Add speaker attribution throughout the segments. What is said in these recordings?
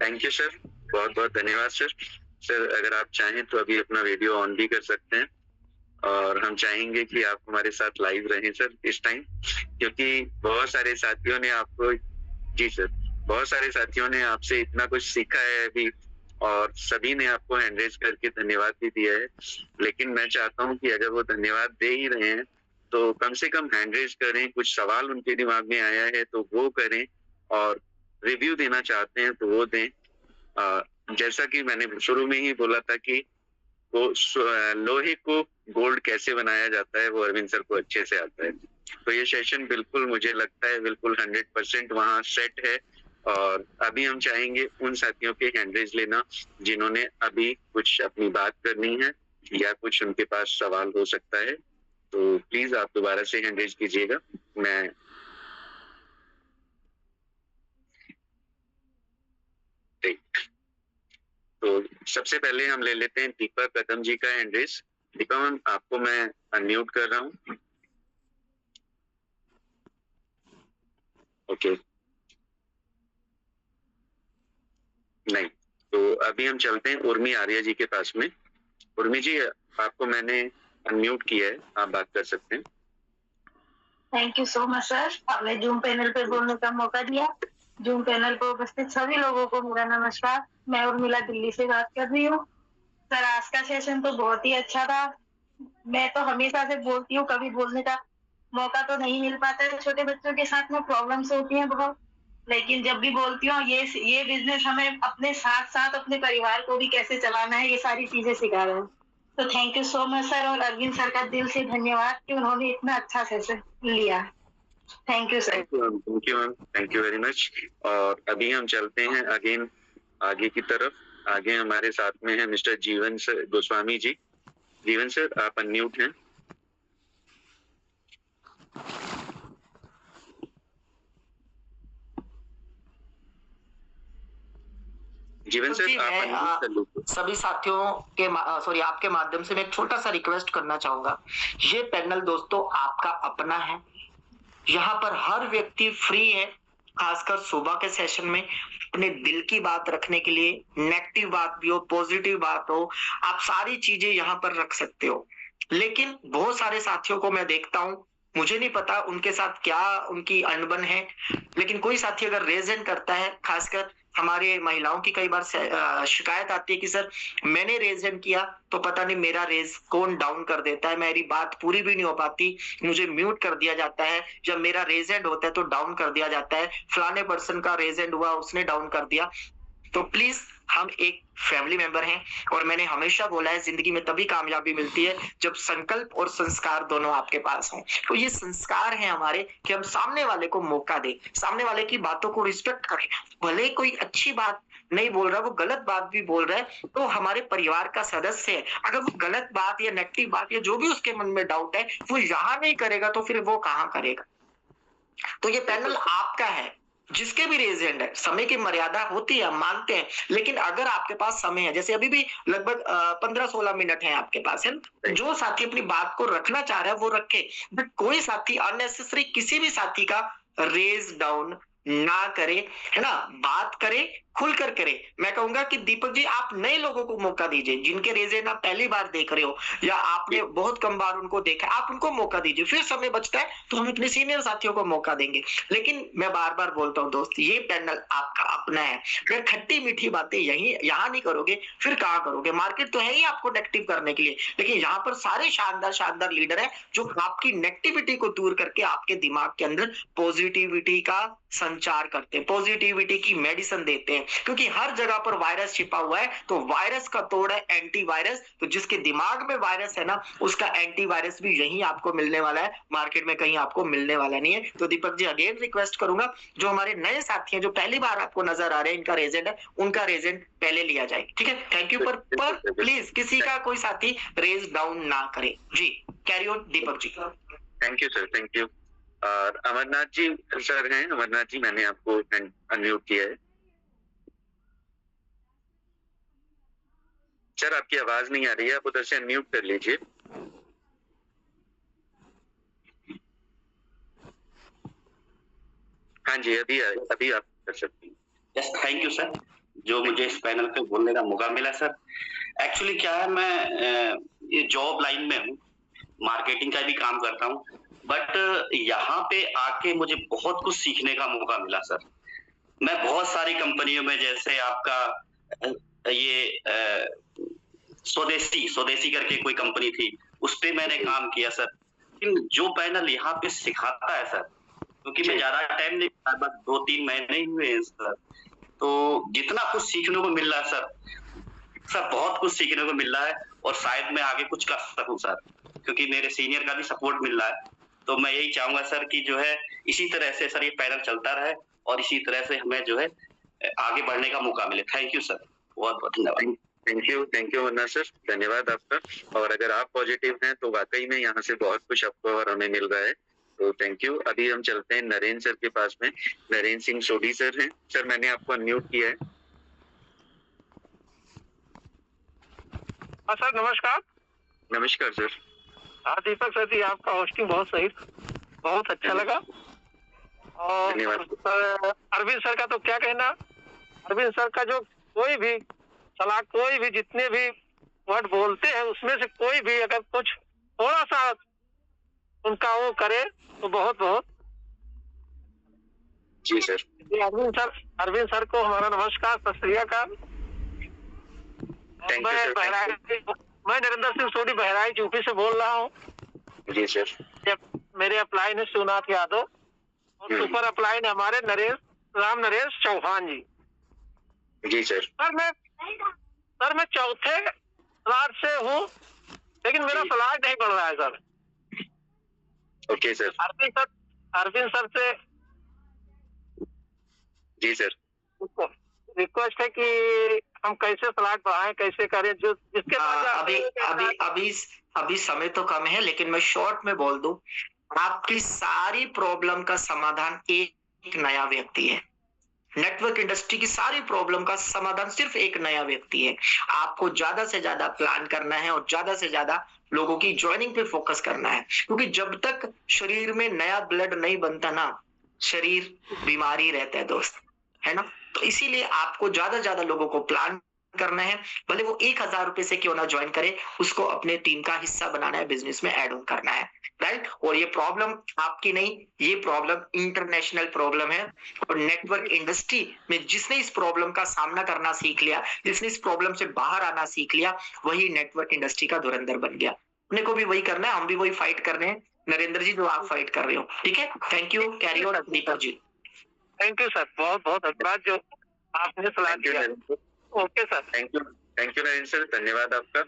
Speaker 1: Thank you sir, बहुत बहुत धन्यवाद सर। सर अगर आप चाहें तो अभी अपना वीडियो ऑन भी कर सकते हैं और हम चाहेंगे कि आप हमारे साथ लाइव रहें सर इस टाइम, क्योंकि बहुत सारे साथियों ने आपको, जी सर, बहुत सारे साथियों ने आपसे इतना कुछ सीखा है अभी और सभी ने आपको हैंड रेज करके धन्यवाद भी दिया है। लेकिन मैं चाहता हूँ कि अगर वो धन्यवाद दे ही रहे हैं तो कम से कम हैंड रेज करें, कुछ सवाल उनके दिमाग में आया है तो वो करें और रिव्यू देना चाहते हैं तो वो दें। जैसा कि मैंने शुरू में ही बोला था कि वो लोहे को गोल्ड कैसे बनाया जाता है वो अरविंद सर को अच्छे से आता है। तो ये सेशन बिल्कुल मुझे लगता है बिल्कुल 100% वहाँ सेट है और अभी हम चाहेंगे उन साथियों के हैंडरेज लेना जिन्होंने अभी कुछ अपनी बात करनी है या कुछ उनके पास सवाल हो सकता है, तो प्लीज आप दोबारा से हैंडरेज कीजिएगा। मैं तो सबसे पहले हम ले लेते हैं दीपक कदम जी का हैंडरेज। दीपक मैम आपको मैं अनम्यूट कर रहा हूँ। ओके, नहीं तो अभी हम चलते हैं उर्मी आर्या जी के पास में। उर्मी जी आपको मैंने अनम्यूट किया है, आप बात कर सकते हैं।
Speaker 2: Thank you so much sir, आपने जूम पैनल पे बोलने का मौका दिया। जूम पैनल पर उपस्थित सभी लोगों को मेरा नमस्कार। मैं उर्मिला दिल्ली से बात कर रही हूँ। सर आज का सेशन तो बहुत ही अच्छा था। मैं तो हमेशा से बोलती हूँ, कभी बोलने का मौका तो नहीं मिल पाता है, छोटे बच्चों के साथ में प्रॉब्लम्स होती हैं बहुत, लेकिन जब भी बोलती हूँ ये बिजनेस हमें अपने साथ साथ अपने परिवार को भी कैसे चलाना है ये सारी चीजें सिखा रहे हैं। तो thank you so much sir, और अरविंद सर का दिल से धन्यवाद कि उन्होंने इतना अच्छा सेशन लिया। Thank you sir.
Speaker 1: Thank you ma'am, thank you very much. और अभी हम चलते हैं अगेन आगे की तरफ। आगे हमारे साथ में है मिस्टर जीवन सर गोस्वामी जी। जीवन सर आप अनम्यूट हैं। जीवन सर आप अनम्यूट कर लीजिए।
Speaker 3: सभी साथियों के सॉरी आपके माध्यम से मैं एक छोटा सा रिक्वेस्ट करना चाहूंगा। ये पैनल दोस्तों आपका अपना है, यहाँ पर हर व्यक्ति फ्री है, खासकर सुबह के सेशन में अपने दिल की बात रखने के लिए, नेगेटिव बात भी हो पॉजिटिव बात हो, आप सारी चीजें यहाँ पर रख सकते हो। लेकिन बहुत सारे साथियों को मैं देखता हूँ, मुझे नहीं पता उनके साथ क्या उनकी अनबन है, लेकिन कोई साथी अगर रेज हैंड करता है, खासकर हमारे महिलाओं की कई बार शिकायत आती है कि सर मैंने रेज हैंड किया तो पता नहीं मेरा रेज कौन डाउन कर देता है, मेरी बात पूरी भी नहीं हो पाती, मुझे म्यूट कर दिया जाता है, जब मेरा रेज हैंड होता है तो डाउन कर दिया जाता है, फलाने पर्सन का रेज हैंड हुआ उसने डाउन कर दिया। तो प्लीज हम एक फैमिली मेंबर हैं और मैंने हमेशा बोला है जिंदगी में तभी कामयाबी मिलती है जब संकल्प और संस्कार दोनों आपके पास हों। तो ये संस्कार है हमारे कि हम सामने वाले को मौका दें, सामने वाले की बातों को रिस्पेक्ट करें, भले कोई अच्छी बात नहीं बोल रहा, वो गलत बात भी बोल रहा है तो हमारे परिवार का सदस्य है, अगर वो गलत बात या नेगेटिव बात या जो भी उसके मन में डाउट है वो यहाँ नहीं करेगा तो फिर वो कहाँ करेगा। तो ये पैनल आपका है, जिसके भी रेज हैंड है, समय की मर्यादा होती है हम मानते हैं, लेकिन अगर आपके पास समय है, जैसे अभी भी लगभग 15-16 मिनट है आपके पास, है जो साथी अपनी बात को रखना चाह रहा है वो रखे, बट कोई साथी अननेसेसरी किसी भी साथी का रेज डाउन ना करे, है ना, बात करे खुलकर करे। मैं कहूंगा कि दीपक जी आप नए लोगों को मौका दीजिए, जिनके रेज हैंड आप पहली बार देख रहे हो या आपने बहुत कम बार उनको देखा, आप उनको मौका दीजिए, फिर समय बचता है तो हम अपने सीनियर साथियों को मौका देंगे। लेकिन मैं बार बार बोलता हूँ दोस्त, ये पैनल आपका अपना है, अगर खट्टी मीठी बातें यही यहाँ नहीं करोगे फिर कहाँ करोगे। मार्केट तो है ही आपको नेगेटिव करने के लिए, लेकिन यहाँ पर सारे शानदार शानदार लीडर है जो आपकी नेगेटिविटी को दूर करके आपके दिमाग के अंदर पॉजिटिविटी का संचार करते हैं, पॉजिटिविटी की मेडिसिन देते हैं, क्योंकि हर जगह पर वायरस छिपा हुआ है, तो वायरस का तोड़ है एंटीवायरस, तो जिसके दिमाग में वायरस है ना उसका एंटीवायरस भी यही आपको मिलने वाला है, मार्केट में कहीं आपको मिलने वाला नहीं है। तो दीपक जी अगेन रिक्वेस्ट करूंगा, जो हमारे नए साथी हैं जो पहली बार आपको नजर आ रहे हैं, इनका रेजेंट है, उनका रेजेंट पहले लिया जाए, ठीक है। Thank you. पर प्लीज किसी का कोई साथी रेज डाउन ना करे जी। Carry on Deepak ji.
Speaker 1: Thank you sir, thank you. और अमरनाथ जी सर हैं, अमरनाथ जी मैंने आपको अनम्यूट किया है। सर आपकी आवाज नहीं आ रही है, आप उधर से अनम्यूट कर लीजिए। हाँ जी अभी आप कर सकती हैं।
Speaker 3: Yes thank you sir.
Speaker 4: जो मुझे इस पैनल पे बोलने का मौका मिला सर। एक्चुअली क्या है, मैं ये जॉब लाइन में हूँ, मार्केटिंग का भी काम करता हूँ, बट यहाँ पे आके मुझे बहुत कुछ सीखने का मौका मिला सर। मैं बहुत सारी कंपनियों में, जैसे आपका ये स्वदेशी करके कोई कंपनी थी, उस पे मैंने काम किया सर। लेकिन जो पैनल यहाँ पे सिखाता है सर, क्योंकि मैं ज्यादा टाइम नहीं, बस 2-3 महीने ही हुए हैं सर, तो जितना कुछ सीखने को मिल रहा है सर बहुत कुछ सीखने को मिल रहा है, और शायद मैं आगे कुछ कर सकूं सर, क्योंकि मेरे सीनियर का भी सपोर्ट मिल रहा है। तो मैं यही चाहूंगा सर कि जो है इसी तरह से सर ये पैनल चलता रहे, और इसी तरह से हमें जो है आगे बढ़ने का मौका मिले। थैंक यू सर, बहुत बहुत धन्यवाद।
Speaker 1: थैंक यू मुन्ना सर, धन्यवाद आपका। और अगर आप पॉजिटिव हैं तो वाकई में यहाँ से बहुत कुछ आपको और हमें मिल रहा है, तो थैंक यू। अभी हम चलते हैं नरेंद्र सर के पास में। नरेंद्र सिंह सोढ़ी सर हैं। सर मैंने आपको अनम्यूट किया है।
Speaker 5: हाँ सर, नमस्कार।
Speaker 1: नमस्कार सर।
Speaker 5: हाँ दीपक सर जी, आपका होस्टिंग बहुत सही, बहुत अच्छा लगा। और अरविंद सर का तो क्या कहना, अरविंद सर का जो कोई भी सलाह, कोई भी जितने भी वर्ड बोलते हैं उसमें से कोई भी अगर कुछ थोड़ा सा उनका वो करे तो बहुत बहुत।
Speaker 1: जी सर।
Speaker 5: अरविंद सर को हमारा नमस्कार, सत श्री अकाल। मैं नरेंद्र सिंह सोढ़ी बहराइच यूपी से बोल रहा हूँ।
Speaker 1: जी सर।
Speaker 5: मेरे अपलाइन है शिवनाथ यादव, और सुपर अपलाइन हमारे राम नरेश चौहान जी।
Speaker 1: जी सर।
Speaker 5: सर मैं चौथे स्लॉट से हूँ, लेकिन मेरा स्लॉट नहीं बढ़ रहा है sir.
Speaker 1: Okay sir.
Speaker 5: Arvind sir से
Speaker 1: जी सर
Speaker 5: रिक्वेस्ट है कि हम कैसे स्लॉट बढ़ाएं, कैसे करें, जो जिसके
Speaker 3: अभी समय तो कम है, लेकिन मैं शॉर्ट में बोल दूं, आपकी सारी प्रॉब्लम का समाधान एक नया व्यक्ति है। नेटवर्क इंडस्ट्री की सारी प्रॉब्लम का समाधान सिर्फ एक नया व्यक्ति है। आपको ज्यादा से ज्यादा प्लान करना है और ज्यादा से ज्यादा लोगों की ज्वाइनिंग पे फोकस करना है, क्योंकि जब तक शरीर में नया ब्लड नहीं बनता ना, शरीर बीमारी रहता है दोस्त, है ना। तो इसीलिए आपको ज्यादा से ज्यादा लोगों को प्लान करना है, भले वो 1000 रुपए से क्यों ना ज्वाइन करे, उसको अपने टीम का हिस्सा बनाना है, बिजनेस में ऐड ऑन करना है, राइट। और ये प्रॉब्लम आपकी नहीं, ये प्रॉब्लम इंटरनेशनल प्रॉब्लम है। और नेटवर्क इंडस्ट्री में जिसने इस प्रॉब्लम का सामना करना सीख लिया, जिसने इस प्रॉब्लम से बाहर आना सीख लिया, वही नेटवर्क इंडस्ट्री का धुरंधर बन गया। अपने को भी वही करना है, हम भी वही फाइट कर रहे हैं नरेंद्र जी, जो आप फाइट कर रहे हो। ठीक है, thank you, carry on Deepak ji.
Speaker 5: Thank you sir, बहुत बहुत धन्यवाद जो आपने सलाह दिया। Okay sir,
Speaker 1: thank you Narendra sir, धन्यवाद आपका।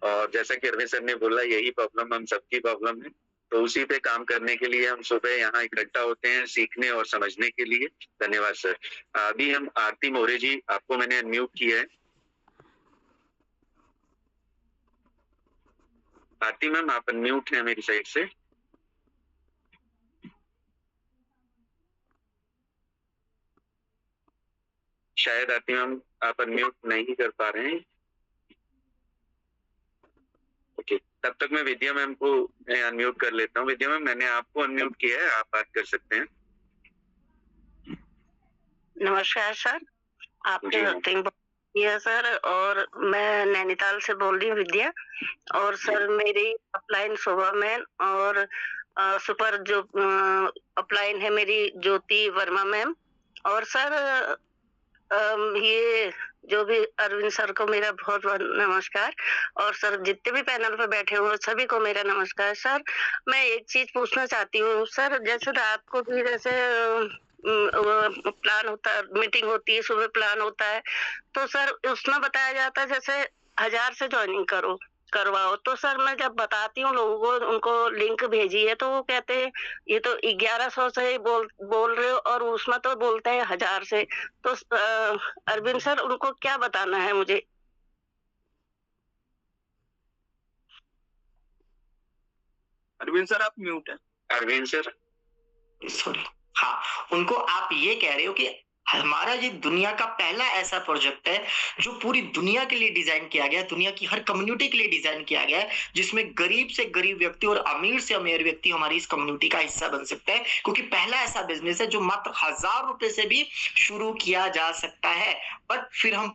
Speaker 1: और जैसा कि अरविंद सर ने बोला, यही प्रॉब्लम हम सबकी प्रॉब्लम है, तो उसी पे काम करने के लिए हम सुबह यहाँ इकट्ठा होते हैं, सीखने और समझने के लिए। धन्यवाद सर। अभी हम आरती मौर्य जी, आपको मैंने अनम्यूट किया है। आरती मैम, आप अनम्यूट हैं मेरी साइड से। शायद आरती मैम आप अनम्यूट नहीं कर पा रहे हैं। ओके, तब तक मैं विद्या मैम को अनम्यूट कर लेता हूँ। विद्या मैम, मैंने आपको अनम्यूट किया है, आप बात कर सकते हैं।
Speaker 6: नमस्कार सर, आपने होस्टिंग किया सर, और मैं नैनीताल से बोल रही हूँ विद्या। और सर मेरी अपलाइन शोभा मैम, और सुपर जो अपलाइन है मेरी ज्योति वर्मा मैम। और सर ये जो भी अरविंद सर को मेरा बहुत बहुत नमस्कार, और सर जितने भी पैनल पर बैठे हुए सभी को मेरा नमस्कार। सर मैं एक चीज पूछना चाहती हूँ सर, जैसे रात को भी जैसे प्लान होता है, मीटिंग होती है, सुबह प्लान होता है, तो सर उसमें बताया जाता है जैसे 1000 से ज्वाइनिंग करवाओ, तो सर मैं जब बताती हूँ लोगों को, उनको लिंक भेजी है, तो वो कहते हैं ये तो 1100 से बोल रहे हो, और उसमें तो बोलते हैं 1000 से। तो अरविंद सर उनको क्या बताना है मुझे?
Speaker 5: अरविंद सर आप म्यूट है।
Speaker 1: अरविंद सर,
Speaker 3: सॉरी, हाँ, उनको आप ये कह रहे हो कि हमारा ये दुनिया का पहला ऐसा प्रोजेक्ट है जो पूरी दुनिया के लिए डिजाइन किया गया है, दुनिया की हर कम्युनिटी के लिए डिजाइन किया गया है, जिसमें गरीब से गरीब व्यक्ति और अमीर से अमीर व्यक्ति हमारी इस कम्युनिटी का हिस्सा बन सकता है, क्योंकि पहला ऐसा बिजनेस है जो मात्र 1000 रुपए से भी शुरू किया जा सकता है। बट फिर हम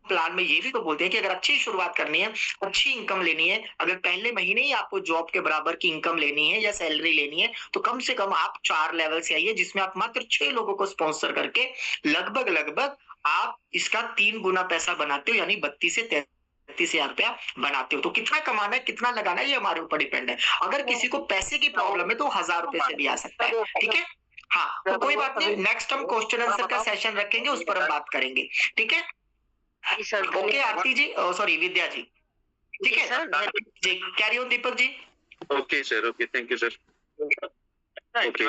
Speaker 3: प्लान में ये भी तो बोलते हैं कि अगर अच्छी शुरुआत करनी है, अच्छी इनकम लेनी है, अगर पहले महीने ही आपको जॉब के बराबर की इनकम लेनी है या सैलरी लेनी है, तो कम से कम आप 4 लेवल से आइए, जिसमें आप मात्र 6 लोगों को स्पॉन्सर करके लगभग आप इसका 3 गुना पैसा बनाते हो, यानी 32 से 33,000 रुपया बनाते हो। तो कितना कमाना है, कितना लगाना है, ये हमारे ऊपर डिपेंड है। अगर किसी को पैसे की प्रॉब्लम है तो 1000 रुपए से भी आ सकता है। ठीक है, हाँ, तो कोई बात नहीं, नेक्स्ट हम क्वेश्चन आंसर का सेशन रखेंगे, उस पर हम बात करेंगे। ठीक है, ओके आरती जी, सॉरी विद्या जी। ठीक है जी, carry on Deepak ji.
Speaker 1: Okay sir, okay, thank you sir. Okay,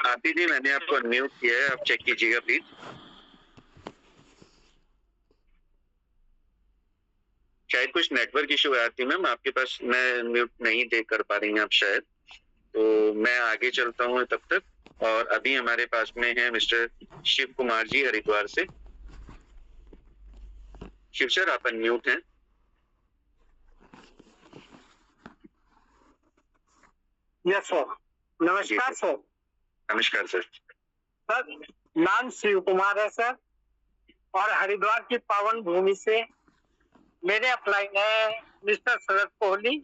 Speaker 1: Aarti ji मैंने आपको अनम्यूट किया है, आप चेक कीजिएगा प्लीज। शायद कुछ नेटवर्क इशू है आरती मैम, आपके पास मैं म्यूट नहीं देख कर पा रही हैं आप शायद, तो मैं आगे चलता हूँ तब तक। और अभी हमारे पास में है मिस्टर शिव कुमार जी हरिद्वार से। शिव सर आप अनम्यूट हैं।
Speaker 5: यस सर, नमस्कार सर।
Speaker 1: नमस्कार सर।
Speaker 5: सर नाम शिव कुमार है सर, और हरिद्वार की पावन भूमि से मेरे अपलाइन है मिस्टर शरद कोहली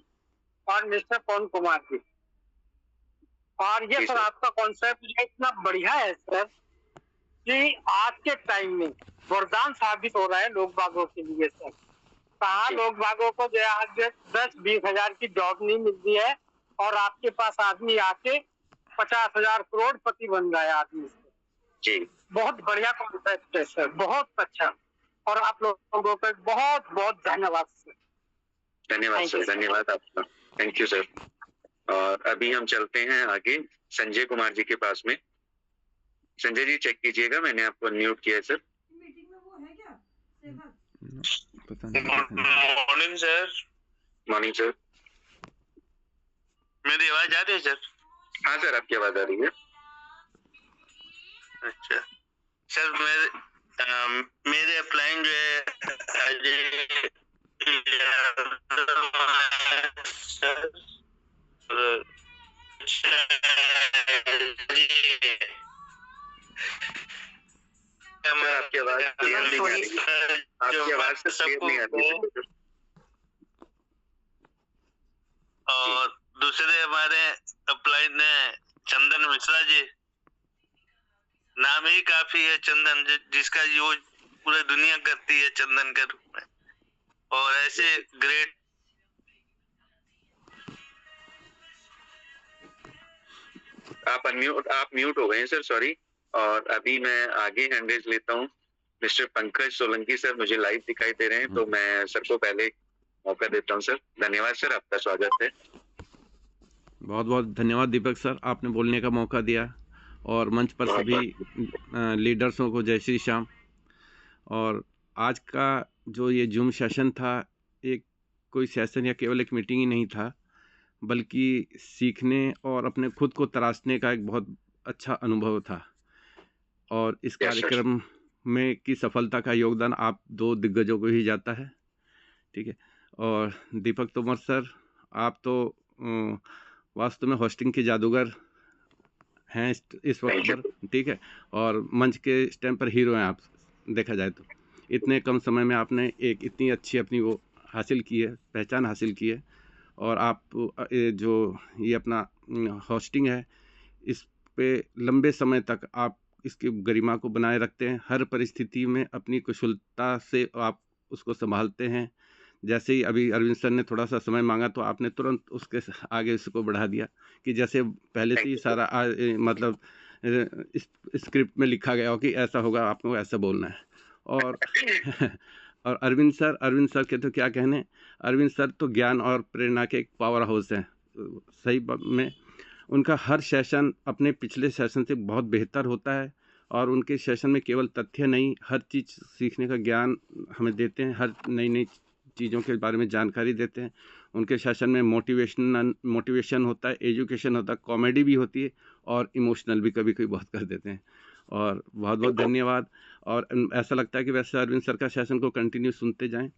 Speaker 5: और मिस्टर पवन कुमार जी। और ये सर आपका कॉन्सेप्ट इतना बढ़िया है सर कि आज के टाइम में वरदान साबित हो रहा है लोग बागों के लिए सर। कहाँ लोग बागों को जो आज 10-20 हजार की जॉब नहीं मिलती है, और आपके पास आदमी आके 50,000 करोड़पति बन रहा है आदमी से। बहुत बढ़िया कॉन्सेप्ट है सर, बहुत अच्छा। और आप लोगों को बहुत बहुत धन्यवाद सर।
Speaker 1: धन्यवाद सर, धन्यवाद आपका, थैंक यू सर। और अभी हम चलते हैं आगे संजय कुमार जी के पास में। संजय जी चेक कीजिएगा, मैंने आपको अनम्यूट किया है sir.
Speaker 7: Morning sir.
Speaker 1: Morning sir.
Speaker 7: मेरी आवाज आ रही है सर?
Speaker 1: हाँ सर, आपकी आवाज आ रही है।
Speaker 7: अच्छा सर, मेरे अपलाइन जो है
Speaker 1: आपकी आवाज क्लियर नहीं आ रही, आपकी आवाज क्लियर नहीं आ रही।
Speaker 7: और दूसरे हमारे अपलाइन है चंदन मिश्रा जी। नाम ही काफी है चंदन, जिसका यूज पूरी दुनिया करती है चंदन के रूप में। और ऐसे ग्रेट
Speaker 1: आप म्यूट हो गए हैं सर, सॉरी। और अभी मैं आगे हैंड रेज लेता हूँ। मिस्टर पंकज सोलंकी सर मुझे लाइव दिखाई दे रहे हैं, तो मैं सर को पहले मौका देता हूँ सर। धन्यवाद सर, आपका स्वागत है।
Speaker 8: बहुत बहुत धन्यवाद दीपक सर, आपने बोलने का मौका दिया। और मंच पर सभी लीडर्सों को जय श्री श्याम। और आज का जो ये जूम सेशन था, एक कोई सेशन या केवल एक मीटिंग ही नहीं था, बल्कि सीखने और अपने खुद को तराशने का एक बहुत अच्छा अनुभव था। और इस कार्यक्रम में की सफलता का योगदान आप दो दिग्गजों को ही जाता है। ठीक है, और दीपक तोमर सर, आप तो वास्तव में होस्टिंग के जादूगर हैं इस वक्त पर। ठीक है, और मंच के स्टैंड पर हीरो हैं आप, देखा जाए तो। इतने कम समय में आपने एक इतनी अच्छी अपनी वो हासिल की है, पहचान हासिल की है। और आप जो ये अपना होस्टिंग है, इस पे लंबे समय तक आप इसकी गरिमा को बनाए रखते हैं। हर परिस्थिति में अपनी कुशलता से आप उसको संभालते हैं। जैसे ही अभी अरविंद सर ने थोड़ा सा समय मांगा, तो आपने तुरंत उसके आगे उसको बढ़ा दिया कि जैसे पहले से ही सारा मतलब स्क्रिप्ट में लिखा गया हो कि ऐसा होगा, आपको ऐसा बोलना है। और और अरविंद सर के तो क्या कहने। अरविंद सर तो ज्ञान और प्रेरणा के एक पावर हाउस हैं। सही में उनका हर सेशन अपने पिछले सेशन से बहुत बेहतर होता है। और उनके सेशन में केवल तथ्य नहीं, हर चीज़ सीखने का ज्ञान हमें देते हैं, हर नई चीज़ों के बारे में जानकारी देते हैं। उनके सेशन में मोटिवेशन होता है, एजुकेशन होता है, कॉमेडी भी होती है, और इमोशनल भी कभी कभी बहुत कर देते हैं। और बहुत बहुत धन्यवाद। और ऐसा लगता है कि वैसे अरविंद सर का सेशन को कंटिन्यू सुनते जाएं।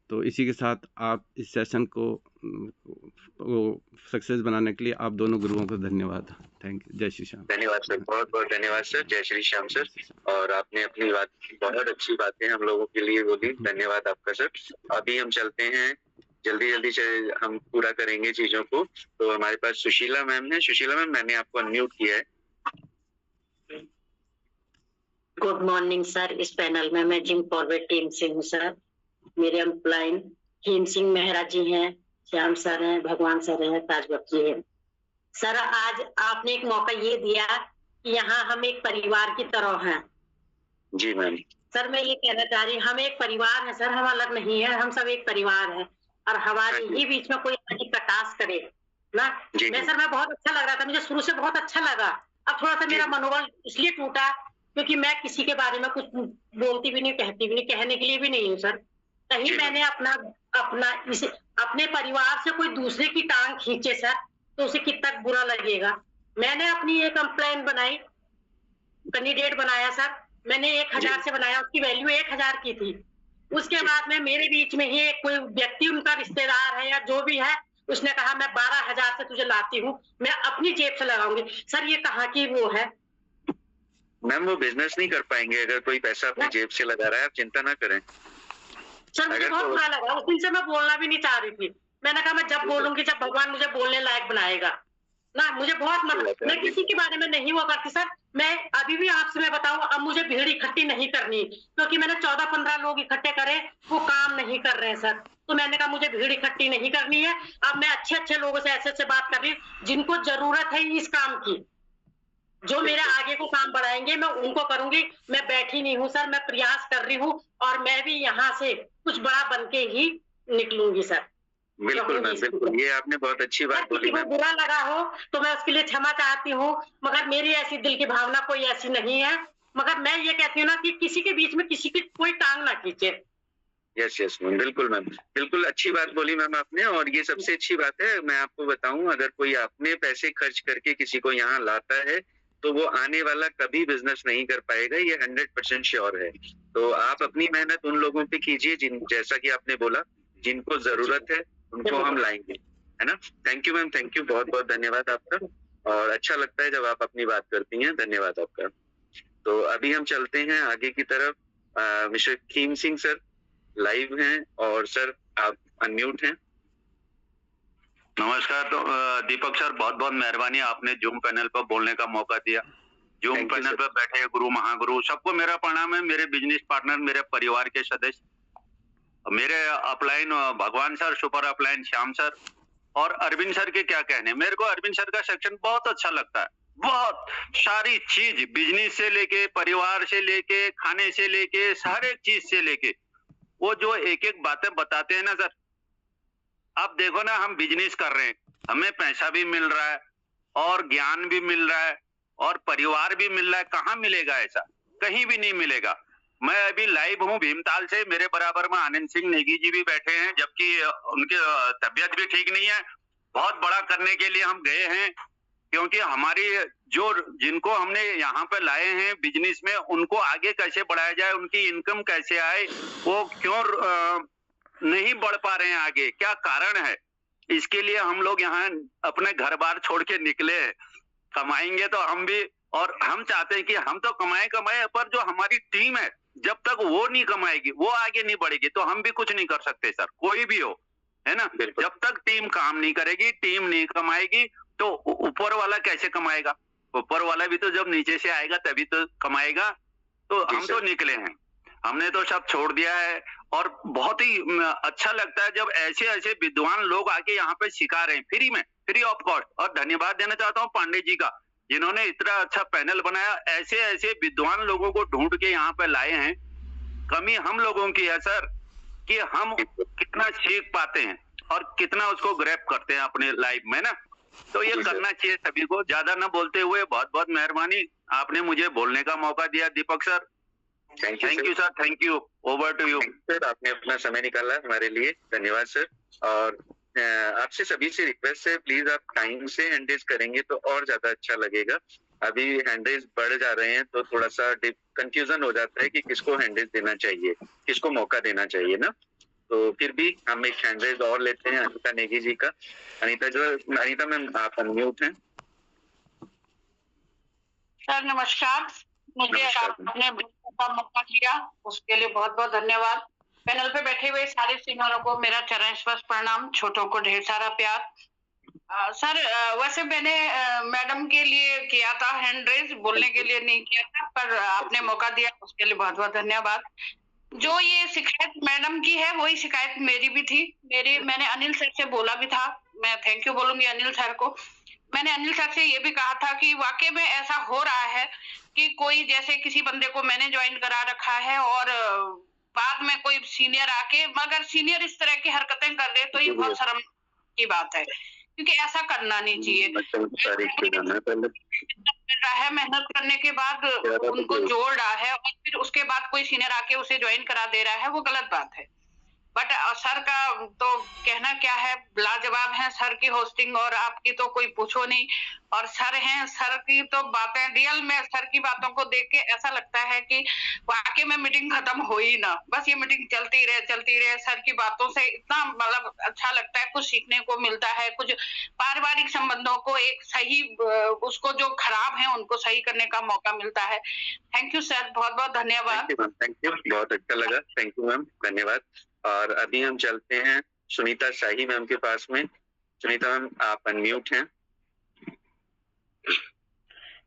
Speaker 8: तो इसी के साथ आप इस सेशन को सक्सेस बनाने के लिए आप दोनों गुरुओं को धन्यवाद। Thank you. जय श्री श्याम।
Speaker 1: धन्यवाद सर, बहुत बहुत धन्यवाद सर। जय श्री श्याम सर। और आपने अपनी बात, बहुत अच्छी बातें हम लोगों के लिए बोली, धन्यवाद आपका सर। अभी हम चलते हैं, जल्दी जल्दी से हम पूरा करेंगे चीजों को। तो हमारे पास सुशीला मैम है। सुशीला मैम, मैंने आपको अनम्यूट किया है।
Speaker 6: Good morning sir. इस पैनल में मैं जिम फॉरवर्ड टीम से हूँ सर। मेरे एम्प्लॉइन हेम सिंह मेहरा जी हैं, श्याम सर हैं, भगवान सर हैं, ताजबख्श जी हैं। सर आज आपने एक मौका ये दिया कि यहाँ हम एक परिवार की तरह हैं।
Speaker 1: जी मैम।
Speaker 6: सर मैं ये कहना चाह रही, हम एक परिवार है सर, हम अलग नहीं है, हम सब एक परिवार है। और हमारे ही बीच में कोई कटास करे ना। मैं बहुत अच्छा लग रहा था, मुझे शुरू से बहुत अच्छा लगा। अब थोड़ा सा मेरा मनोबल इसलिए टूटा क्योंकि मैं किसी के बारे में कुछ बोलती भी नहीं, कहती भी नहीं, कहने के लिए भी नहीं हूँ सर। कहीं मैंने अपने परिवार से कोई दूसरे की टांग खींचे सर तो उसे कितना बुरा लगेगा। मैंने अपनी एक कंप्लेन बनाई, कैंडिडेट बनाया सर, मैंने 1000 से बनाया, उसकी वैल्यू 1000 की थी। उसके बाद में मेरे बीच में ही एक कोई व्यक्ति, उनका रिश्तेदार है या जो भी है, उसने कहा मैं 12,000 से तुझे लाती हूँ, मैं अपनी जेब से लगाऊंगी। सर ये कहाँ की वो है?
Speaker 1: मैम वो बिजनेस नहीं कर पाएंगे अगर कोई पैसा अपनी जेब से लगा रहा है, आप चिंता ना करें।
Speaker 6: सर मुझे बहुत बुरा लगा, उस दिन से मैं बोलना भी नहीं चाह रही थी। मैंने कहा मैं जब बोलूंगी जब भगवान मुझे बोलने लायक बनाएगा ना। मुझे बहुत मैं किसी के बारे में नहीं हुआ करती सर। मैं अभी भी आपसे मैं बताऊं, अब मुझे भीड़ इकट्ठी नहीं करनी क्योंकि मैंने 14-15 लोग इकट्ठे करे, वो काम नहीं कर रहे हैं सर। तो मैंने कहा मुझे भीड़ इकट्ठी नहीं करनी है। अब मैं अच्छे लोगों से ऐसे बात कर रही हूँ जिनको जरूरत है इस काम की, जो मेरे आगे को काम बढ़ाएंगे, मैं उनको करूंगी। मैं बैठी नहीं हूँ सर, मैं प्रयास कर रही हूँ और मैं भी यहाँ से कुछ बड़ा बन के ही निकलूंगी सर।
Speaker 1: बिल्कुल मैम, बिल्कुल, ये आपने बहुत अच्छी बात बोली।
Speaker 6: किसी को बुरा लगा हो तो मैं उसके लिए क्षमा चाहती हूँ, मगर मेरी ऐसी दिल की भावना कोई ऐसी नहीं है। मगर मैं ये कहती हूँ ना कि किसी के बीच में किसी की कोई टांग ना खींचे।
Speaker 1: यस मैम, बिल्कुल मैम, बिल्कुल अच्छी बात बोली मैम आपने। और ये सबसे अच्छी बात है, मैं आपको बताऊं, अगर कोई अपने पैसे खर्च करके किसी को यहाँ लाता है तो वो आने वाला कभी बिजनेस नहीं कर पाएगा, ये 100% श्योर है। तो आप अपनी मेहनत उन लोगों पे कीजिए जैसा कि आपने बोला, जिनको जरूरत है उनको हम लाएंगे, है ना। Thank you ma'am, thank you, बहुत बहुत धन्यवाद आपका। और अच्छा लगता है जब आप अपनी बात करती हैं, धन्यवाद आपका। तो अभी हम चलते हैं आगे की तरफ। मिस्टर खीम सिंह सर लाइव हैं और सर आप अनम्यूट हैं।
Speaker 9: नमस्कार। तो दीपक सर बहुत बहुत मेहरबानी, आपने जूम पैनल पर बोलने का मौका दिया। जूम पैनल पर बैठे गुरु महागुरु सबको मेरा प्रणाम है। मेरे बिजनेस पार्टनर, मेरे परिवार के सदस्य, मेरे अपलाइन भगवान sir, super upline Shyam sir और अरविंद सर के क्या कहने। मेरे को अरविंद सर का सेक्शन बहुत अच्छा लगता है। बहुत सारी चीज, बिजनेस से लेके, परिवार से लेके, खाने से लेके, सारे चीज से लेके, वो जो एक एक बातें बताते हैं ना सर। अब देखो ना, हम बिजनेस कर रहे हैं, हमें पैसा भी मिल रहा है और ज्ञान भी मिल रहा है और परिवार भी मिल रहा है। कहाँ मिलेगा ऐसा? कहीं भी नहीं मिलेगा। मैं अभी लाइव हूँ भीमताल से, मेरे बराबर में आनंद सिंह नेगी जी भी बैठे हैं, जबकि उनकी तबीयत भी ठीक नहीं है। बहुत बड़ा करने के लिए हम गए हैं, क्योंकि हमारी जिनको हमने यहाँ पे लाए हैं बिजनेस में, उनको आगे कैसे बढ़ाया जाए, उनकी इनकम कैसे आए, वो क्यों नहीं बढ़ पा रहे हैं आगे, क्या कारण है। इसके लिए हम लोग यहाँ अपने घर बार छोड़ के निकले हैं। कमाएंगे तो हम भी, और हम चाहते हैं कि हम तो कमाए, पर जो हमारी टीम है, जब तक वो नहीं कमाएगी, वो आगे नहीं बढ़ेगी, तो हम भी कुछ नहीं कर सकते सर, कोई भी हो, है ना। जब तक टीम काम नहीं करेगी, टीम नहीं कमाएगी, तो ऊपर वाला कैसे कमाएगा? ऊपर वाला भी तो जब नीचे से आएगा तभी तो कमाएगा। तो हम तो निकले हैं, हमने तो सब छोड़ दिया है। और बहुत ही अच्छा लगता है जब ऐसे ऐसे विद्वान लोग आके यहाँ पे सिखा रहे हैं फ्री में, फ्री ऑफ कॉस्ट। और धन्यवाद देना चाहता हूँ पांडे जी का, जिन्होंने इतना अच्छा पैनल बनाया। ऐसे ऐसे विद्वान लोगों को ढूंढ के यहाँ पे लाए हैं। कमी हम लोगों की है सर, कि हम कितना सीख पाते हैं और कितना उसको ग्रैब करते हैं अपने लाइफ में ना। तो ये करना चाहिए सभी को। ज्यादा ना बोलते हुए बहुत बहुत मेहरबानी, आपने मुझे बोलने का मौका दिया Deepak sir. Thank you sir, thank you. Over to you
Speaker 1: sir, आपने अपना समय निकाला हमारे लिए, धन्यवाद सर। और आपसे सभी से रिक्वेस्ट है, प्लीज आप टाइम से एंडेज करेंगे तो और ज्यादा अच्छा लगेगा। अभी हैंडरेज बढ़ जा रहे हैं तो थोड़ा सा कंफ्यूजन हो जाता है कि किसको हैंडरेज देना चाहिए, किसको मौका देना चाहिए ना। तो फिर भी हम एक हैंडरेज और लेते हैं अनीता नेगी जी का। अनीता मैम आप अनम्यूट हैं।
Speaker 10: सर नमस्कार, मुझे आपने का मौका दिया उसके लिए बहुत बहुत धन्यवाद। पैनल पे बैठे हुए सारे सीनियरों को मेरा चरण स्पर्श प्रणाम, छोटों को ढेर सारा प्यार। सर वैसे मैंने मैडम के लिए किया था हैंड रेज, बोलने के लिए नहीं किया था, पर आपने मौका दिया उसके लिए बहुत बहुत धन्यवाद। जो ये शिकायत मैडम की है वही शिकायत मेरी भी थी। मैंने अनिल सर से बोला भी था, मैं थैंक यू बोलूंगी अनिल सर को। मैंने अनिल सर से ये भी कहा था कि वाकई में ऐसा हो रहा है कि कोई जैसे किसी बंदे को मैंने ज्वाइन करा रखा है और बाद में कोई सीनियर आके, मगर सीनियर इस तरह की हरकतें कर रहे तो ये बहुत शर्म की बात है, क्योंकि ऐसा करना नहीं चाहिए। मेहनत करने के बाद उनको जोड़ रहा है और फिर उसके बाद कोई सीनियर आके उसे ज्वाइन करा दे रहा है, वो गलत बात है। बट सर का तो कहना क्या है, लाजवाब है सर की होस्टिंग, और आपकी तो कोई पूछो नहीं। और सर हैं, सर की तो बातें रियल में, सर की बातों को देख के ऐसा लगता है कि वाकई में मीटिंग खत्म हो ही ना, बस ये मीटिंग चलती रहे। सर की बातों से इतना मतलब अच्छा लगता है, कुछ सीखने को मिलता है, कुछ पारिवारिक संबंधों को एक सही, उसको जो खराब है उनको सही करने का मौका मिलता है। थैंक यू सर, बहुत बहुत धन्यवाद।
Speaker 1: थैंक यू, बहुत अच्छा लगा, थैंक यू मैम, धन्यवाद। और अभी हम चलते हैं सुनीता शाही मैम के पास में। सुनीता मैम आप अनम्यूट हैं।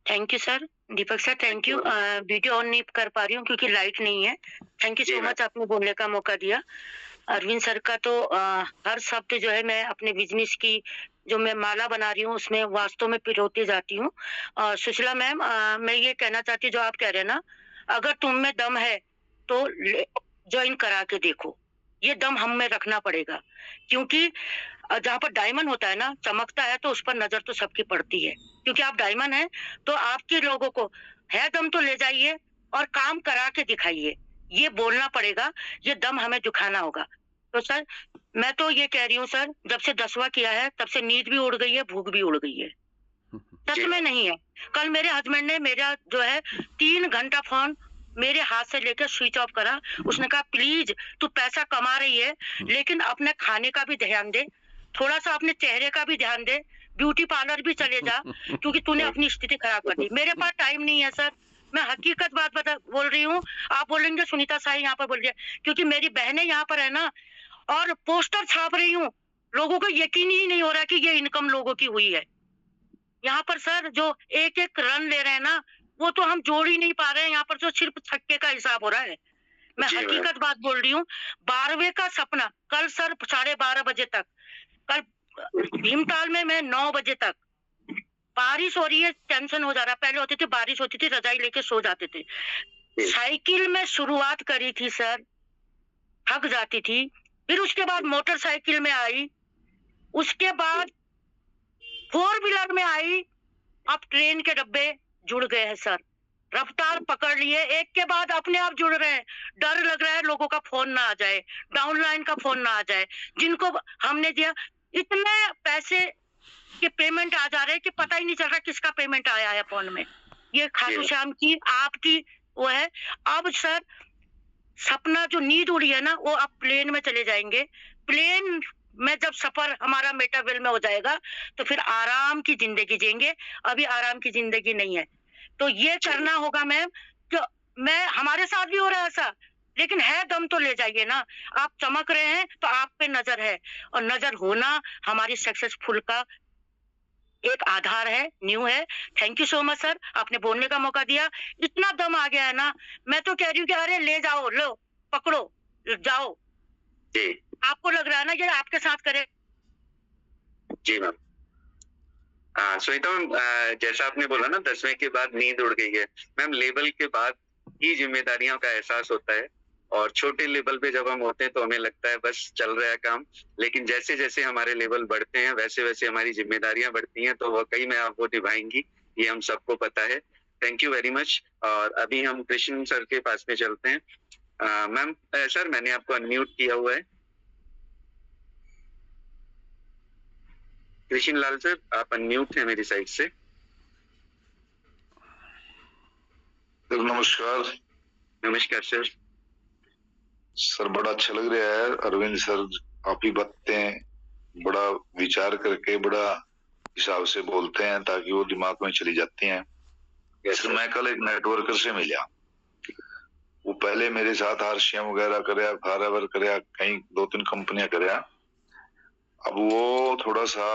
Speaker 11: Thank you sir. Deepak sir thank you. Video on नहीं कर पा रही हूँ क्योंकि लाइट नहीं है। थैंक यू सो मच, आपने बोलने का मौका दिया। अरविंद सर का तो हर शब्द जो है मैं अपने बिजनेस की जो मैं माला बना रही हूँ उसमें वास्तव में पिरोती जाती हूँ। सुशीला मैम मैं ये कहना चाहती हूँ, जो आप कह रहे हैं ना, अगर तुम में दम है तो ज्वाइन करा के देखो। ये दम हम में रखना पड़ेगा, क्योंकि जहाँ पर डायमंड होता है ना, चमकता है, तो उस पर नजर तो सबकी पड़ती है। क्योंकि आप डायमंड हैं तो आपके लोगों को है दम तो ले जाइए और काम करा के दिखाइए। ये बोलना पड़ेगा, ये दम हमें दिखाना होगा। तो सर मैं तो ये कह रही हूँ सर, जब से 10वां किया है तब से नींद भी उड़ गई है, भूख भी उड़ गई है। सच में नहीं है। कल मेरे हस्बैंड ने मेरा जो है 3 घंटा फोन मेरे हाथ से लेकर स्विच ऑफ करा। उसने कहा प्लीज तू पैसा कमा रही है लेकिन अपने खाने का भी ध्यान दे, थोड़ा सा अपने चेहरे का भी ध्यान दे, ब्यूटी पार्लर भी चले जा, क्योंकि तूने अपनी स्थिति खराब कर दी। मेरे पास टाइम नहीं है सर, मैं हकीकत बात बोल रही हूँ। आप बोलेंगे सुनीता साई यहाँ पर बोल रही है, क्योंकि मेरी बहनें यहाँ पर है ना, और पोस्टर छाप रही हूँ। लोगों को यकीन ही नहीं हो रहा कि ये इनकम लोगों की हुई है यहाँ पर। सर जो एक एक रन ले रहे हैं ना, वो तो हम जोड़ ही नहीं पा रहे हैं। यहाँ पर जो सिर्फ छक्के का हिसाब हो रहा है। मैं हकीकत बात बोल रही हूँ। 12वें का सपना कल सर 12:30 बजे तक, कल भीमताल में मैं 9 बजे तक, बारिश हो रही है, टेंशन हो जा रहा। पहले होती थी बारिश होती थी, रजाई लेके सो जाते थे। साइकिल में शुरुआत करी थी सर, थक जाती थी, फिर उसके बाद मोटरसाइकिल में आई, उसके बाद 4 व्हीलर में आई, अब ट्रेन के डब्बे जुड़ गए हैं सर, रफ्तार पकड़ लिए, एक के बाद अपने आप जुड़ रहे हैं। डर लग रहा है लोगों का फोन ना आ जाए, डाउनलाइन का फोन ना आ जाए, जिनको हमने दिया। इतने पैसे के पेमेंट आ जा रहे हैं कि पता ही नहीं चल रहा किसका पेमेंट आया है फोन में। ये खाटू श्याम की आपकी वो है। अब सर सपना जो नींद उड़ी है ना, वो अब प्लेन में चले जाएंगे। प्लेन में जब सफर हमारा मेटावेल में हो जाएगा तो फिर आराम की जिंदगी जिएंगे। अभी आराम की जिंदगी नहीं है, तो ये करना होगा मैम। तो मैं हमारे साथ भी हो रहा है ऐसा, लेकिन है दम तो ले जाइए ना। आप चमक रहे हैं तो आप पे नजर है, और नजर होना हमारी सक्सेसफुल का एक आधार है, न्यू है। Thank you so much sir, आपने बोलने का मौका दिया। इतना दम आ गया है ना, मैं तो कह रही हूँ कि अरे ले जाओ, लो पकड़ो जाओ। आपको लग रहा है ना ये आपके साथ करे?
Speaker 1: जी मैम। सुनीता मैम, जैसा आपने बोला ना 10वें के बाद नींद उड़ गई है, मैम लेवल के बाद ही जिम्मेदारियों का एहसास होता है। और छोटे लेवल पे जब हम होते हैं तो हमें लगता है बस चल रहा है काम, लेकिन जैसे जैसे हमारे लेवल बढ़ते हैं वैसे वैसे हमारी जिम्मेदारियां बढ़ती हैं, तो वाकई में आप वो निभाएंगी, ये हम सबको पता है। Thank you very much. और अभी हम कृष्ण सर के पास में चलते हैं। मैम सर मैंने आपको अनम्यूट किया हुआ है। कृष्ण लाल सर आप अनम्यूट हैं मेरी साइड से।
Speaker 12: सर नमस्कार।
Speaker 1: नमस्कार सर।
Speaker 12: सर बड़ा अच्छा लग रहा है अरविंद सर, आप ही बातें बड़ा विचार करके बड़ा हिसाब से बोलते हैं ताकि वो दिमाग में चली जाती हैं। सर मैं कल एक नेटवर्कर से मिला, वो पहले मेरे साथ आरसीएम वगैरह कराया, फॉरएवर कराया, कहीं 2-3 कंपनियां कराया। अब वो थोड़ा सा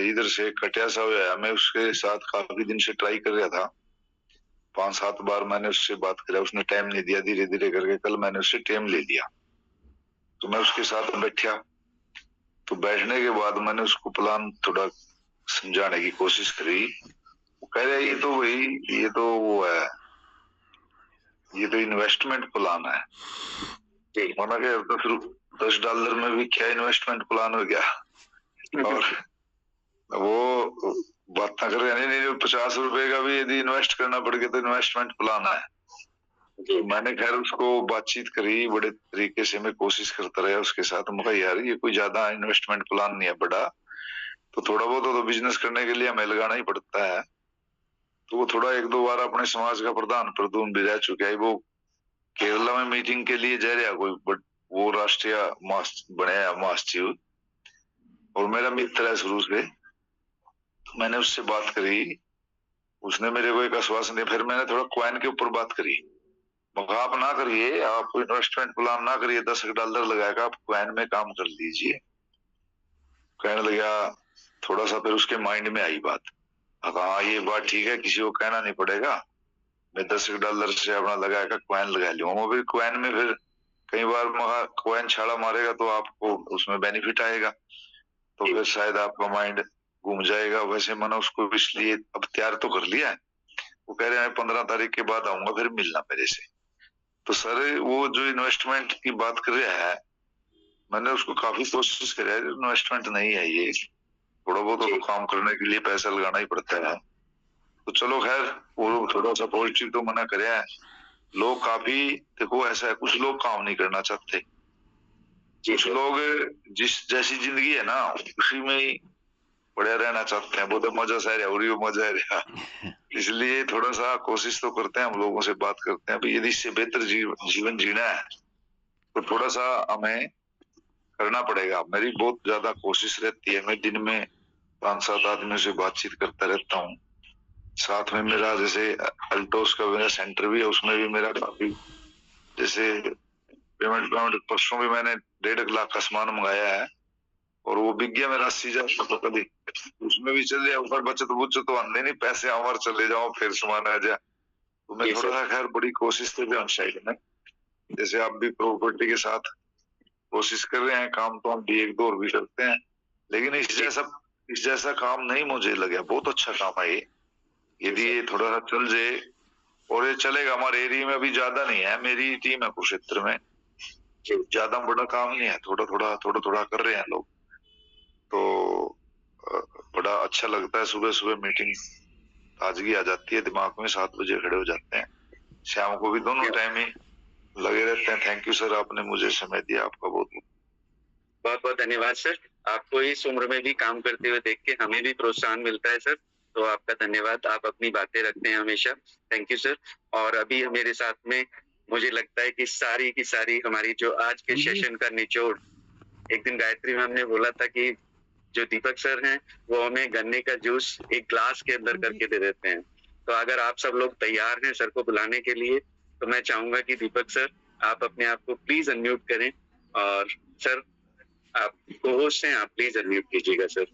Speaker 12: इधर से कटिया सा हुआ। मैं उसके साथ काफी दिन से ट्राई कर रहा था, 5-7 बार मैंने उससे बात करा, उसने टाइम नहीं दिया। धीरे धीरे करके कल मैंने उससे टाइम ले लिया, तो मैं उसके साथ बैठा। तो बैठने के बाद मैंने उसको प्लान थोड़ा समझाने की कोशिश करी। वो कह रहा है ये तो भाई ये तो वो है, ये तो इन्वेस्टमेंट प्लान है। माना कि $10 में भी क्या इन्वेस्टमेंट प्लान हो गया। और वो बात ना करे, नहीं ₹50 का भी यदि इन्वेस्ट करना पड़ गया तो इन्वेस्टमेंट प्लान है। तो मैंने खैर उसको बातचीत करी, बड़े तरीके से मैं कोशिश करता रहा उसके साथ। मैं कहा यार ये कोई ज्यादा इन्वेस्टमेंट प्लान नहीं है बड़ा, तो थोड़ा बहुत तो बिजनेस करने के लिए हमें लगाना ही पड़ता है। तो वो थोड़ा 1-2 बार अपने समाज का प्रधान भी रह चुका है। वो केरला में मीटिंग के लिए जा रहा कोई, बट वो राष्ट्रीय महासचिव और मेरा मित्र है शुरू से। तो मैंने उससे बात करी, उसने मेरे को एक आश्वासन दिया। फिर मैंने थोड़ा क्वाइन के ऊपर बात करी। आप ना करिए, आप इन्वेस्टमेंट प्लान ना करिए, $10 लगाएगा, आप क्वाइन में काम कर लीजिए। कहने लगा थोड़ा सा, फिर उसके माइंड में आई बात। हाँ ये बात ठीक है, किसी को कहना नहीं पड़ेगा, मैं $10 से अपना लगाएगा क्वाइन लगा लूंगा। फिर क्वाइन में फिर कई बार क्वाइन छाड़ा मारेगा तो आपको उसमें बेनिफिट आएगा, तो फिर शायद आपका माइंड घूम जाएगा। वैसे मैंने उसको इसलिए अब तैयार तो कर लिया है। वो कह रहे हैं 15 तारीख के बाद आऊंगा, फिर मिलना मेरे से। तो सर वो जो इन्वेस्टमेंट की बात कर रहा है, मैंने उसको काफी कोशिश करी है, इन्वेस्टमेंट नहीं है ये, थोड़ा बहुत तो काम करने के लिए पैसा लगाना ही पड़ता है। तो चलो खैर वो थोड़ा सा पॉजिटिव तो मना कराया है। लोग काफी, देखो ऐसा है, कुछ लोग काम नहीं करना चाहते, कुछ लोग जिस जैसी जिंदगी है ना उसी में ही बढ़िया रहना चाहते हैं। बोलते मजा सा रहा और मजा रहा, इसलिए थोड़ा सा कोशिश तो करते हैं, हम लोगों से बात करते हैं। यदि इससे बेहतर जीवन जीना है तो थोड़ा सा हमें करना पड़ेगा। मेरी बहुत ज्यादा कोशिश रहती है, मैं दिन में 5-7 आदमियों से बातचीत करता रहता हूँ। साथ में मेरा जैसे अल्टोस का मेरा सेंटर भी है, उसमें भी मेरा काफी जैसे पेमेंट परसों भी मैंने 1.5 लाख का सामान मंगाया है और वो बिक गया मेरा 80,000 कभी, उसमें भी चल जाए ऊपर बचत तो आंदे नहीं, पैसे हमारे चले जाओ फिर सामान आ जाए। तो मैं थोड़ा सा खैर बड़ी कोशिश कर रहा हूँ साइड में, जैसे आप भी प्रॉपर्टी के साथ कोशिश कर रहे हैं, काम तो हम भी 1-2 और भी करते हैं, लेकिन इस जैसा काम नहीं मुझे लगा। बहुत अच्छा काम है ये, यदि ये थोड़ा सा चल जाए और ये चलेगा। हमारे एरिया में अभी ज्यादा नहीं है, मेरी टीम है कुरुक्षेत्र में, ज्यादा बड़ा काम नहीं है, थोड़ा थोड़ा कर रहे हैं लोग। तो बड़ा अच्छा लगता है, सुबह सुबह मीटिंग ताजगी आ जाती है दिमाग में, 7 बजे खड़े हो जाते हैं, शाम को भी दोनों टाइम ही लगे रहते हैं। थैंक यू सर, आपने मुझे समय दिया, आपका बहुत
Speaker 1: बहुत धन्यवाद सर। आपको इस उम्र में भी काम करते हुए देख के हमें भी प्रोत्साहन मिलता है सर, तो आपका धन्यवाद। आप अपनी बातें रखते हैं हमेशा, थैंक यू सर। और अभी मेरे साथ में मुझे लगता है कि सारी की सारी हमारी जो आज के सेशन का निचोड़, एक दिन गायत्री मैम ने बोला था कि जो दीपक सर हैं वो हमें गन्ने का जूस एक ग्लास के अंदर करके दे देते हैं। तो अगर आप सब लोग तैयार हैं सर को बुलाने के लिए, तो मैं चाहूंगा कि दीपक सर आप अपने आप को प्लीज अनम्यूट करें, और सर आप को होस्ट हैं, आप प्लीज अनम्यूट कीजिएगा सर।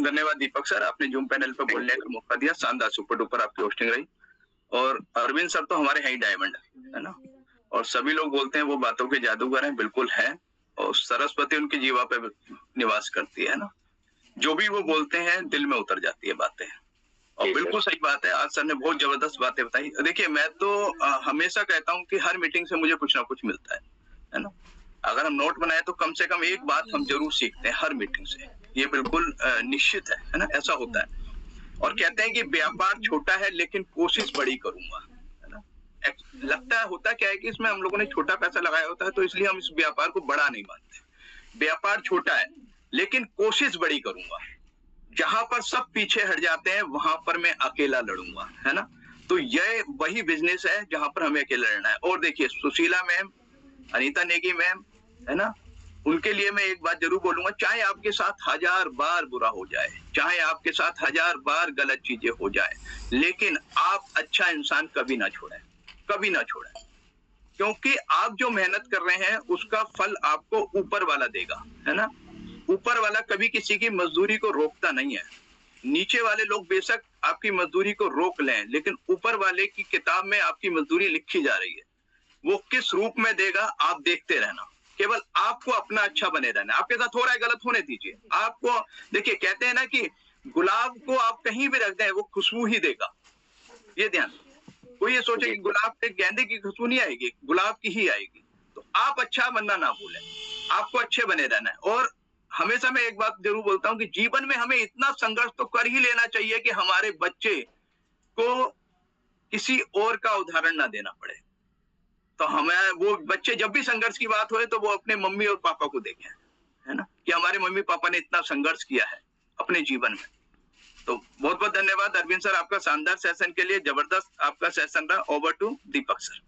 Speaker 13: धन्यवाद दीपक सर, आपने जूम पैनल पर बोलने का मौका दिया, शानदार सुपर डुपर आपकी होस्टिंग रही। और अरविंद सर तो हमारे हैं ही डायमंड, है ना, और सभी लोग बोलते हैं वो बातों के जादूगर हैं, बिल्कुल है, और सरस्वती उनकी जीवा पे निवास करती है ना, जो भी वो बोलते हैं दिल में उतर जाती है बातें, और बिल्कुल सही बात है। आज सर ने बहुत जबरदस्त बातें बताई। देखिए मैं तो हमेशा कहता हूँ कि हर मीटिंग से मुझे कुछ ना कुछ मिलता है ना। अगर हम नोट बनाए तो कम से कम एक बात हम जरूर सीखते हैं हर मीटिंग से, ये बिल्कुल निश्चित है ना, ऐसा होता है। और कहते हैं कि व्यापार छोटा है लेकिन कोशिश बड़ी करूंगा, है ना। लगता है होता क्या है कि इसमें हम लोगों ने छोटा पैसा लगाया होता है, तो इसलिए हम इस व्यापार को बड़ा नहीं मानते। व्यापार छोटा है लेकिन कोशिश बड़ी करूंगा, जहां पर सब पीछे हट जाते हैं वहां पर मैं अकेला लड़ूंगा, है ना। तो यह वही बिजनेस है जहां पर हमें अकेले रहना है। और देखिए सुशीला मैम, अनीता नेगी मैम, है ना, उनके लिए मैं एक बात जरूर बोलूंगा, चाहे आपके साथ 1000 बार बुरा हो जाए, चाहे आपके साथ 1000 बार गलत चीजें हो जाए, लेकिन आप अच्छा इंसान कभी ना छोड़ें, कभी ना छोड़ें, क्योंकि आप जो मेहनत कर रहे हैं उसका फल आपको ऊपर वाला देगा, है ना। ऊपर वाला कभी किसी की मजदूरी को रोकता नहीं है। नीचे वाले लोग बेशक आपकी मजदूरी को रोक लें, लेकिन ऊपर वाले की किताब में आपकी मजदूरी लिखी जा रही है। वो किस रूप में देगा आप देखते रहना, केवल आपको अपना अच्छा बने रहना। आपके साथ हो रहा है गलत, होने दीजिए। आपको देखिए, कहते हैं ना कि गुलाब को आप कहीं भी रख दें वो खुशबू ही देगा, ये ध्यान। कोई ये सोचे कि गुलाब से गेंदे की खुशबू नहीं आएगी, गुलाब की ही आएगी। तो आप अच्छा बनना ना भूलें, आपको अच्छे बने रहना है। और हमेशा मैं एक बात जरूर बोलता हूं कि जीवन में हमें इतना संघर्ष तो कर ही लेना चाहिए कि हमारे बच्चे को किसी और का उदाहरण ना देना पड़े। तो हमें वो बच्चे जब भी संघर्ष की बात हो तो वो अपने मम्मी और पापा को देखें, है ना, कि हमारे मम्मी पापा ने इतना संघर्ष किया है अपने जीवन में। तो बहुत बहुत धन्यवाद अरविंद सर आपका शानदार सेशन के लिए, जबरदस्त आपका सेशन रहा। Over to Deepak sir.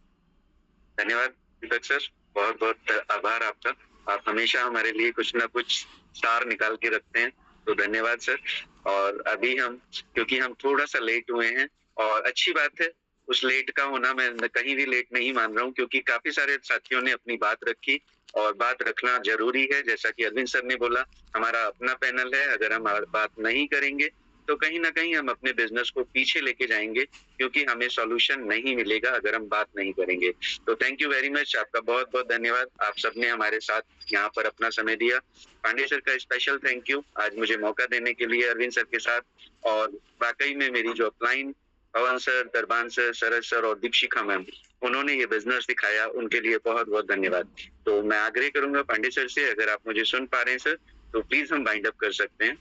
Speaker 1: धन्यवाद दीपक सर, बहुत बहुत आभार आपका। आप हमेशा हमारे लिए कुछ ना कुछ सार निकाल के रखते हैं, तो धन्यवाद सर। और अभी हम, क्योंकि हम थोड़ा सा लेट हुए हैं, और अच्छी बात है, उस लेट का होना मैं कहीं भी लेट नहीं मान रहा हूँ, क्योंकि काफी सारे साथियों ने अपनी बात रखी और बात रखना जरूरी है। जैसा कि अरविंद सर ने बोला, हमारा अपना पैनल है, अगर हम बात नहीं करेंगे तो कहीं ना कहीं हम अपने बिजनेस को पीछे लेके जाएंगे, क्योंकि हमें सॉल्यूशन नहीं मिलेगा अगर हम बात नहीं करेंगे। तो थैंक यू वेरी मच, आपका बहुत बहुत धन्यवाद। आप सबने हमारे साथ यहाँ पर अपना समय दिया। पांडे सर का स्पेशल थैंक यू, आज मुझे मौका देने के लिए अरविंद सर के साथ। और वाकई में मेरी जो अपलाइन पवन सर, दरबान सर, शरद सर और दीपशिखा मैम, उन्होंने ये बिजनेस दिखाया, उनके लिए बहुत बहुत धन्यवाद। तो मैं आग्रह करूंगा पांडे सर से, अगर आप मुझे सुन पा रहे हैं सर, तो प्लीज हम वाइंड अप कर सकते हैं।